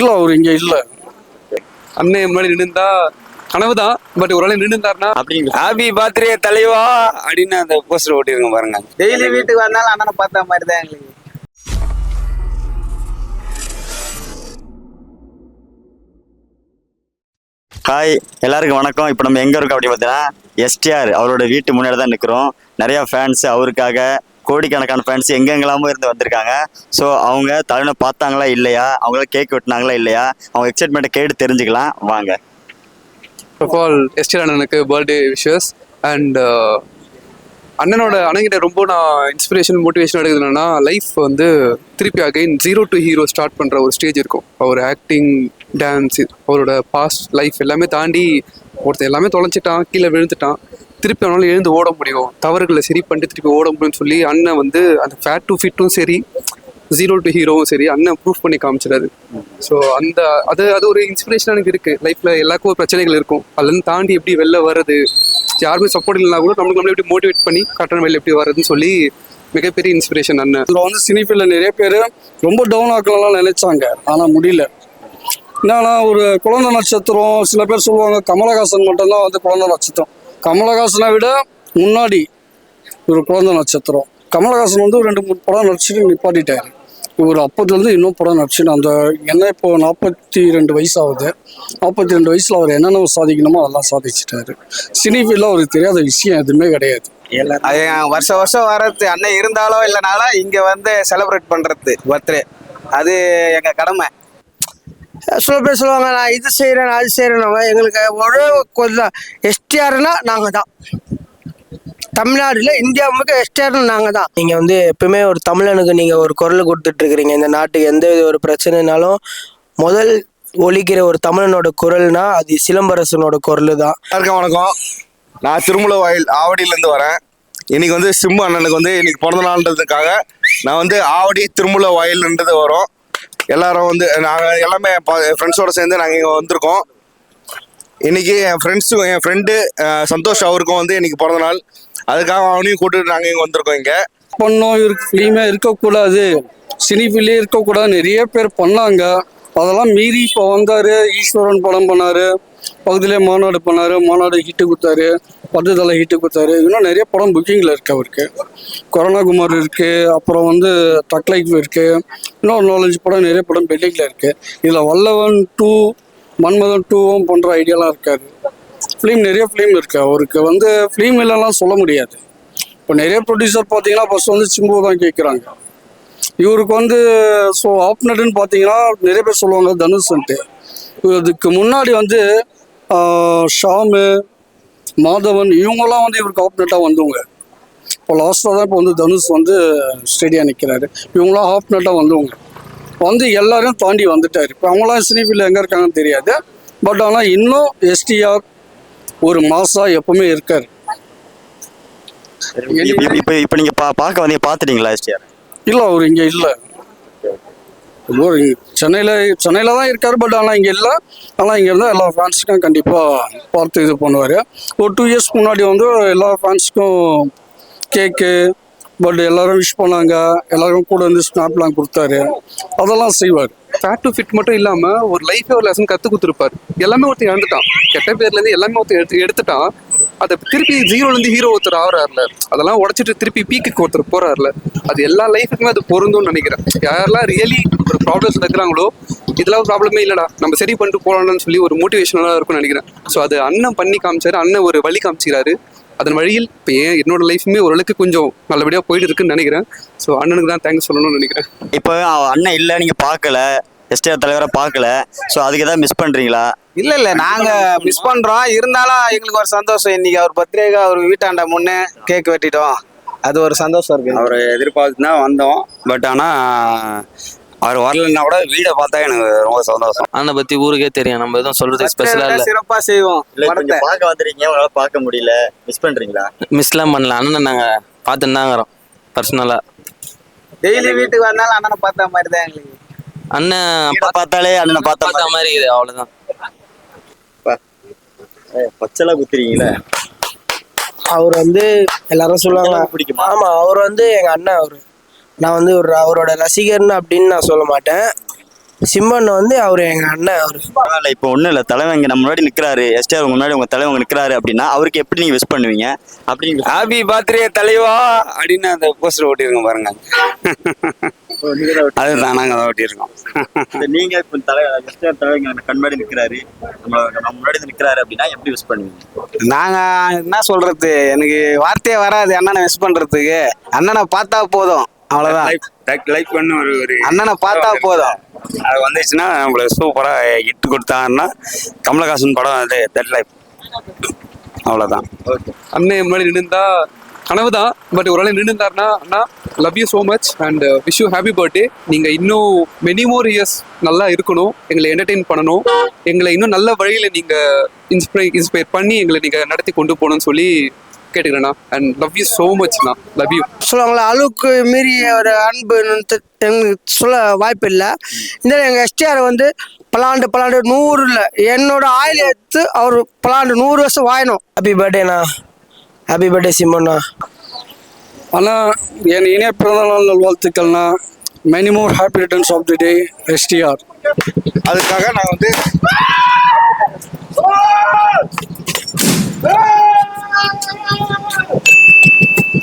இல்ல அவர் இங்க இல்ல. அண்ணன் முன்னாடி நின்றுந்தா கனவுதான், பட் ஒரு நாள் நின்றுந்தாருன்னா அப்படிங்க. ஹாப்பி பர்த்டே தலைவா அப்படின்னு அந்த போஸ்டர் ஓட்டிருங்க பாருங்க. டெய்லி வீட்டுக்கு வந்தாலும் அண்ணனை பார்த்த மாதிரி தான் எங்களுக்கு. ஹாய், எல்லாருக்கும் வணக்கம். இப்போ நம்ம எங்க இருக்கோம் அப்படின்னு பார்த்தீங்கன்னா எஸ்டிஆர் அவரோட வீட்டு முன்னாடி தான் நிற்கிறோம். நிறைய ஃபேன்ஸ் அவருக்காக, கோடிக்கணக்கான ஃபேன்ஸ் எங்கெங்கெல்லாமோ இருந்து வந்திருக்காங்க. ஸோ அவங்க தலைவனை பார்த்தாங்களா இல்லையா, அவங்கள கேக் வெட்டினாங்களா இல்லையா, அவங்க எக்ஸைட்மெண்ட்டை கேட்டு தெரிஞ்சுக்கலாம் வாங்க. ஃபர்ஸ்ட் ஆஃப் ஆல் எஸ்டிஆர் அண்ணனுக்கு பர்த்டே விஷஸ். அண்ட் அண்ணன்கிட்ட ரொம்ப நான் இன்ஸ்பிரேஷன் மோட்டிவேஷன் எடுக்குதுன்னா, லைஃப் வந்து திருப்பி அகைன் 0 to ஹீரோ ஸ்டார்ட் பண்ணுற ஒரு ஸ்டேஜ் இருக்கும். அவர் ஆக்டிங், டான்ஸ், அவரோட பாஸ்ட் லைஃப் எல்லாமே தாண்டி ஒருத்தர் எல்லாமே தொலைச்சிட்டான், கீழே விழுந்துட்டான், திருப்பி அவனால எழுந்து ஓட முடியும், தவறுகளை சரி பண்ணிட்டு திருப்பி ஓட முடியும்னு சொல்லி அண்ணன் வந்து அந்த ஃபேட் டு ஃபிட்டும் சரி, 0 to ஹீரோவும் சரி அண்ணன் ப்ரூஃப் பண்ணி காமிச்சிடாரு. ஸோ அந்த அது ஒரு இன்ஸ்பிரேஷன் எனக்கு இருக்குது. லைஃப்பில் எல்லாருக்கும் ஒரு பிரச்சனைகள் இருக்கும், அதுலேருந்து தாண்டி எப்படி வெளில வர்றது, யாருமே சப்போர்ட் இல்லைனா கூட நம்மளே எப்படி மோட்டிவேட் பண்ணி கட்டண வெளில எப்படி வர்றதுன்னு சொல்லி மிகப்பெரிய இன்ஸ்பிரேஷன் அண்ணன். இதில் வந்து சினிஃபீல்டில் நிறைய பேர் ரொம்ப டவுன் ஆக்கலாம் நினைச்சாங்க, ஆனால் முடியல. என்னன்னா ஒரு குழந்தை நட்சத்திரம், சில பேர் சொல்லுவாங்க கமலஹாசன் மட்டும்தான் வந்து குழந்தை நட்சத்திரம். கமலஹாசனை விட முன்னாடி ஒரு குழந்தை நட்சத்திரம். கமலஹாசன் வந்து 2-3 படம் நடிச்சுட்டு நிப்பாட்டிட்டாரு. இவர் அப்போதுலேருந்து இன்னும் படம் நடிச்சுன்னு அந்த என்ன இப்போ 42 வயசு ஆகுது. 42 வயசில் அவர் என்னென்ன சாதிக்கணுமோ அதெல்லாம் சாதிச்சிட்டாரு. சினிஃபீல்டில் அவருக்கு தெரியாத விஷயம் எதுவுமே கிடையாது. அது வருஷம் வர்றது, அண்ணன் இருந்தாலும் இல்லைனாலும் இங்கே வந்து செலிப்ரேட் பண்ணுறது பர்த்டே, அது எங்கள் கடமை. சில பேர் சொல்லுவாங்க நான் இது செய்கிறேன் அது செய்கிறேன். எங்களுக்கு ஒரே கொஞ்சம் எஸ்டிஆர்னா நாங்கள் தான். தமிழ்நாடுல இந்தியா முழுக்க எஸ்டிஆர்னு நாங்கள் தான். நீங்கள் வந்து எப்பவுமே ஒரு தமிழனுக்கு நீங்கள் ஒரு குரல் கொடுத்துட்ருக்குறீங்க. இந்த நாட்டுக்கு எந்த ஒரு பிரச்சனைனாலும் முதல் ஒலிக்கிற ஒரு தமிழனோட குரல்னா அது சிலம்பரசனோட குரல் தான். எல்லாருக்கும் வணக்கம். நான் திருமுலவாயில் ஆவடியிலேருந்து வரேன். இன்னைக்கு வந்து சிம்பு அண்ணனுக்கு வந்து இன்னைக்கு பிறந்த நாள்ன்றதுக்காக நான் வந்து ஆவடி திருமுலவாயில்ன்றது வரோம். எல்லாரும் வந்து நாங்கள் எல்லாமே ஃப்ரெண்ட்ஸோடு சேர்ந்து நாங்கள் இங்கே வந்திருக்கோம். இன்னைக்கு என் ஃப்ரெண்டு சந்தோஷ் அவருக்கும் வந்து இன்னைக்கு பிறந்த நாள், அதுக்காக அவனையும் கூப்பிட்டு நாங்கள் இங்கே வந்திருக்கோம். இங்கே பண்ணோம் இவருக்கு ஃபிலிமே இருக்கக்கூடாது, சினிஃபீல்டே இருக்கக்கூடாது, நிறைய பேர் பண்ணாங்க. அதெல்லாம் மீறி இப்போ வந்தார். ஈஸ்வரன் படம் பண்ணார், பகுதியிலே மாநாடு பண்ணார், மாநாடு ஹிட்டு கொடுத்தாரு, பத்துதலை ஹிட்டு கொடுத்தாரு. இன்னும் நிறைய படம் புக்கிங்கில் இருக்குது அவருக்கு. கொரோனா குமார் இருக்குது, அப்புறம் வந்து டக்லைஃப் இருக்குது, இன்னும் 4-5 படம் நிறைய படம் பெண்டிங்கில் இருக்குது. இதில் வல்லவன் 2, மன்மதன் 2வும் பண்ணுற ஐடியாலாம் இருக்காரு. நிறைய ஃபிலிம் இருக்குது அவருக்கு. வந்து ஃபிலிம் இல்லைலாம் சொல்ல முடியாது. இப்போ நிறைய ப்ரொடியூசர் பார்த்தீங்கன்னா ஃபர்ஸ்ட் வந்து சிம்பு தான் கேட்குறாங்க. இவருக்கு வந்து ஸோ ஆப்னட்னு பார்த்தீங்கன்னா நிறைய பேர் சொல்லுவாங்க தனுஷ்ன்ட்டு. இதுக்கு முன்னாடி வந்து ஷாமு, மாதவன் இவங்கெல்லாம் வந்து இவருக்கு ஆப்னட்டாக வந்தவங்க. இப்போ லாஸ்ட்டாக தான் இப்போ வந்து தனுஷ் வந்து ஸ்டேடியாக நிற்கிறாரு. இவங்களாம் ஆப்னட்டாக வந்தவங்க வந்து எல்லாரையும் தாண்டி வந்துட்டார். இப்போ அவங்களாம் சினிஃபீல்டில் எங்கே இருக்காங்கன்னு தெரியாது. பட் ஆனால் இன்னும் எஸ்டிஆர் ஒரு மாசா எப்பவுமே இருக்காரு. இப்போ நீங்க பார்த்துட்டீங்களா எஸ்டிஆர்? இல்லை அவர் இங்கே இல்லை. சென்னையில் தான் இருக்காரு. பட் ஆனால் இங்கே இல்லை. ஆனால் இங்கே இருந்தால் எல்லா ஃபேன்ஸுக்கும் கண்டிப்பாக பார்த்து இது பண்ணுவார். ஒரு 2 இயர்ஸ் முன்னாடி வந்து எல்லா ஃபேன்ஸுக்கும் கேக்கு பட் எல்லாரும் விஷ் பண்ணாங்க, எல்லாரும் கூட வந்து ஸ்னாப்லாம் கொடுத்தாரு, அதெல்லாம் செய்வார். ஃபேட் டு ஃபிட் மட்டும் இல்லாமல் ஒரு லைஃபே ஒரு லெசன் கற்றுக் கொடுத்துருப்பார். எல்லாமே ஒருத்தர் இழந்துட்டான், கெட்ட பேர்லேருந்து எல்லாமே ஒருத்தர் எடுத்துட்டான். அதை திருப்பி 0லேருந்து ஹீரோ ஒருத்தர் ஆகிறாருல, அதெல்லாம் உடச்சிட்டு திருப்பி பீக்குக்கு ஒருத்தர் போகிறாருல, அது எல்லா லைஃபுக்குமே அது பொருந்தும்னு நினைக்கிறேன். யாரெல்லாம் ரியலி ஒரு ப்ராப்ளம்ஸ் இருக்கிறாங்களோ, இதெல்லாம் ஒரு ப்ராப்ளமே இல்லைடா நம்ம சரி பண்ணிட்டு போகலான்னு சொல்லி ஒரு மோட்டிவேஷனலாக இருக்கும்னு நினைக்கிறேன். ஸோ அது அண்ணன் பண்ணி காமிச்சாரு, அண்ணன் ஒரு வழி காமிச்சிக்கிறாரு. அதன் வழியில் இப்போ என்னோட லைஃபுமே ஓரளவுக்கு கொஞ்சம் நல்லபடியாக போயிட்டு இருக்குன்னு நினைக்கிறேன். ஸோ அண்ணனுக்கு தான் தேங்க்ஸ் சொல்லணும்னு நினைக்கிறேன். இப்போ அண்ணன் இல்லை, நீங்கள் பார்க்கல, எஸ்டிஆர் தலைவரை பார்க்கல, ஸோ அதுக்கு எதாவது மிஸ் பண்ணுறீங்களா? இல்லை நாங்கள் மிஸ் பண்ணுறோம். இருந்தாலும் எங்களுக்கு ஒரு சந்தோஷம். இன்னைக்கு அவர் பர்த்டேக்கு அவர் வீட்டாண்ட முன்னே கேக் வெட்டிட்டோம், அது ஒரு சந்தோஷம் இருக்குது. அவர் எதிர்பார்த்து தான் வந்தோம். பட் ஆனால் அவர் வரலன்னா கூட வீடை பார்த்தா எனக்கு ரொம்ப சந்தோஷம். அண்ணனை பற்றி ஊருக்கே தெரியும், நம்ம எதுவும் சொல்கிறது ஸ்பெஷலாக இல்லை. சிறப்பாக செய்வோம். பார்க்க வந்துருக்கீங்க, உங்களால் பார்க்க முடியல, மிஸ் பண்ணுறீங்களா? மிஸ்லாம் பண்ணல, அண்ணனை நாங்கள் பார்த்துன்னு தான் இருக்கிறோம் பர்சனலாக. டெய்லி வீட்டுக்கு வந்தாலும் அண்ணனை பார்த்த மாதிரி தான் எங்களுக்கு. அண்ணன் பார்த்தாலே அண்ணனை பார்த்த மாதிரி இருக்குது, அவ்வளோதான். பச்சைலாம் குத்துறீங்களே. அவர் வந்து எல்லாரும் சொல்லுவாங்க பிடிக்குமா? ஆமாம், அவர் வந்து எங்கள் அண்ணன். நான் வந்து அவரோட ரசிகர்னு அப்படின்னு நான் சொல்ல மாட்டேன். சிம்மன் வந்து அவர் எங்கள் அண்ணன் அவர். பரவாயில்ல, இப்போ ஒன்றும் இல்லை, தலைவன் இங்கே நம்ம முன்னாடி நிற்கிறாரு, எஸ்டிஆர் உங்க முன்னாடி உங்கள் தலைவன் நிற்கிறாரு அப்படின்னா அவருக்கு எப்படி நீங்கள் விஷ் பண்ணுவீங்க? அப்படின்னு ஹாப்பி பர்த்டே தலைவா அப்படின்னு அந்த போஸ்டர் ஓட்டிருக்கோம் பாருங்க. அதுதான் நாங்கள் அதை ஓட்டியிருக்கோம். நீங்கள் இப்போ எஸ்டிஆர் தலைவன் இங்கே கண் முன்னாடி நிற்கிறாரு, நம்ம முன்னாடி நிற்கிறாரு அப்படின்னா எப்படி விஷ் பண்ணுவீங்க? நாங்கள் என்ன சொல்றது, எனக்கு வார்த்தையே வராது அண்ணனை மிஸ் பண்ணுறதுக்கு. அண்ணனை பார்த்தா போதும், அவ்வளோதான். லைக் பண்ண ஒரு அண்ணனை பார்த்தா போதும். அது வந்துச்சுன்னா நம்மளுக்கு சூப்பராக ஹிட் கொடுத்தாங்கன்னா கமலஹாசன் படம் அது தட் லைஃப், அவ்வளோதான். அண்ணன் முன்னாடி நின்றுந்தா கனவு தான், பட் ஒரு நாள் நின்றுந்தாருன்னா அண்ணா love you so much and wish you happy birthday. நீங்கள் இன்னும் மெனி மோர் இயர்ஸ் நல்லா இருக்கணும், எங்களை என்டர்டெயின் பண்ணணும், எங்களை இன்னும் நல்ல வழியில் நீங்கள் இன்ஸ்பயர் பண்ணி எங்களை நீங்கள் நடத்தி கொண்டு போகணும்னு சொல்லி கேட்டுக்கிறேண்ணா. அண்ட் லவ் யூ ஸோ மச்ண்ணா, லவ் யூ. சொல்லுவாங்களா அளவுக்கு மீறி ஒரு அன்பு எனக்கு சொல்ல வாய்ப்பு இல்லை. இந்த எங்கள் எஸ்டிஆர் வந்து பலாண்டு 100 இல்லை, என்னோட ஆயில் எடுத்து அவர் பலாண்டு 100 வருஷம் வாயணும். ஹாப்பி பர்த்டேண்ணா, ஹாப்பி பர்த்டே சிம்மண்ணா. ஆனால் என் இணைய பிறந்தநாள் நல்வாழ்த்துக்கள்னா many more happy returns of the day STR. அதுக்காக நான் வந்து